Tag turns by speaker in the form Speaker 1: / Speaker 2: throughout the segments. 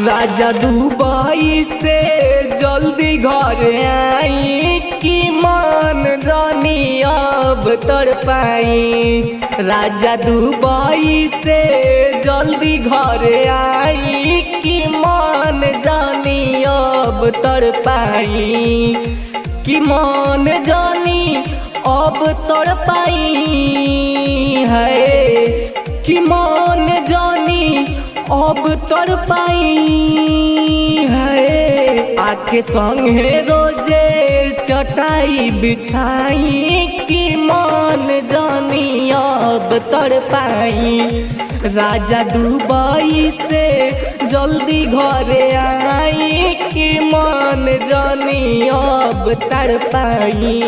Speaker 1: राजा Dubai से जल्दी घर आई कि मन जानी अब तड़पाई। राजा दुबई से जल्दी घर आई कि मन जानी अब तड़पाई। कि मन जानी अब तड़पाई है कि मन जानी अब तड़पाई है। आके संगे रोजे चटाई बिछाई कि मन जानी अब तड़पाई। राजा दुबई से जल्दी घरे आई कि मन जानी अब तड़पाई।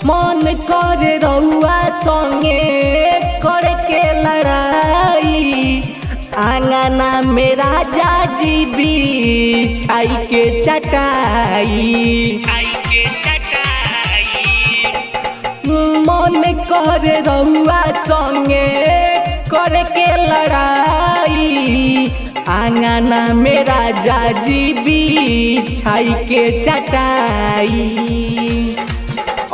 Speaker 1: मन करे रउआ संगे करके लड़ाई। आंगना में राजा जी बिछाई के चटाई। मन करे रउआ संगे करके लड़ाई। आंगना में राजा जी बिछाई के चटाई।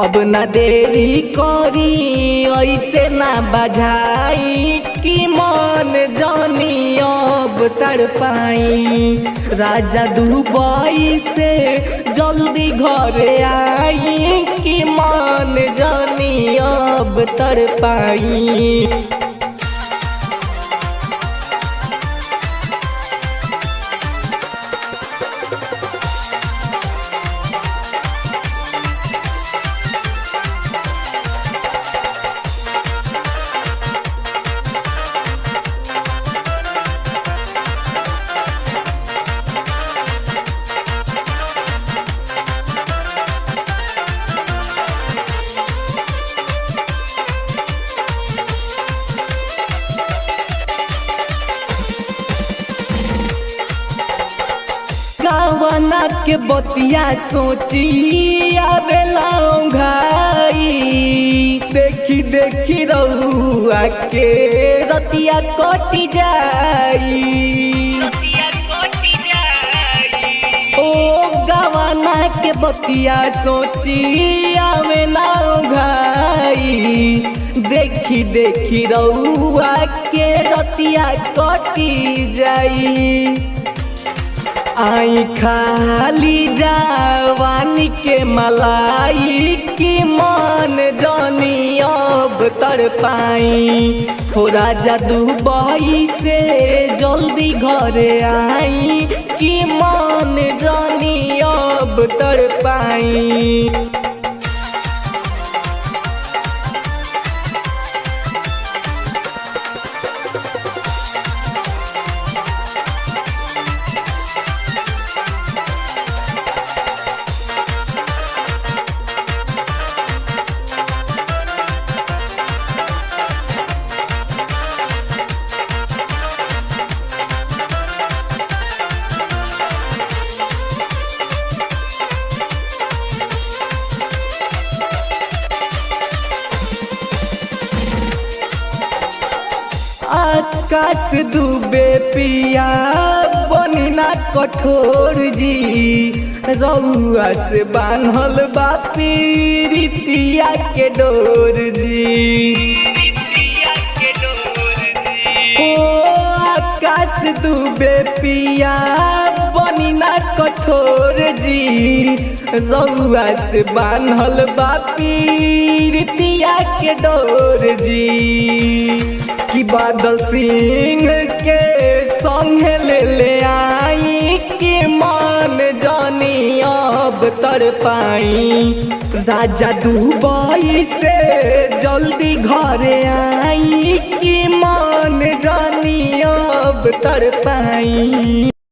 Speaker 1: अब न देरी करी ऐसे ना बजाई कि मन जानी अब तड़पाई। राजा दुबई से जल्दी घर आई कि मन जानी अब तड़पाई। गावना के बतिया सोची आवेला घाई। देखी देखी रउआ के रतिया कटी जाई। ओ गावना के बतिया सोची आवेला घाई। देखी देखी रउआ के रतिया कटी जाई। आई खाली जवानी के मलाई कि मन जानी अब तड़पाई। हो राजा दुबई से जल्दी घर आई कि मन जानी अब तड़पाई। आकाश दुबे पिया बनी ना कठोर जी। रउआ से बान्हल बा पीरितिया के डोर जी। ओ आकाश दुबे पिया बनी ना कठोर जी। रउआ से बान्हल बा पीरितिया के डोर जी। कि बादल सिंह के संगे ले आई कि मन जानी अब तड़पाई। राजा दुबई से जल्दी घरे आई कि मन जानी अब तड़पाई।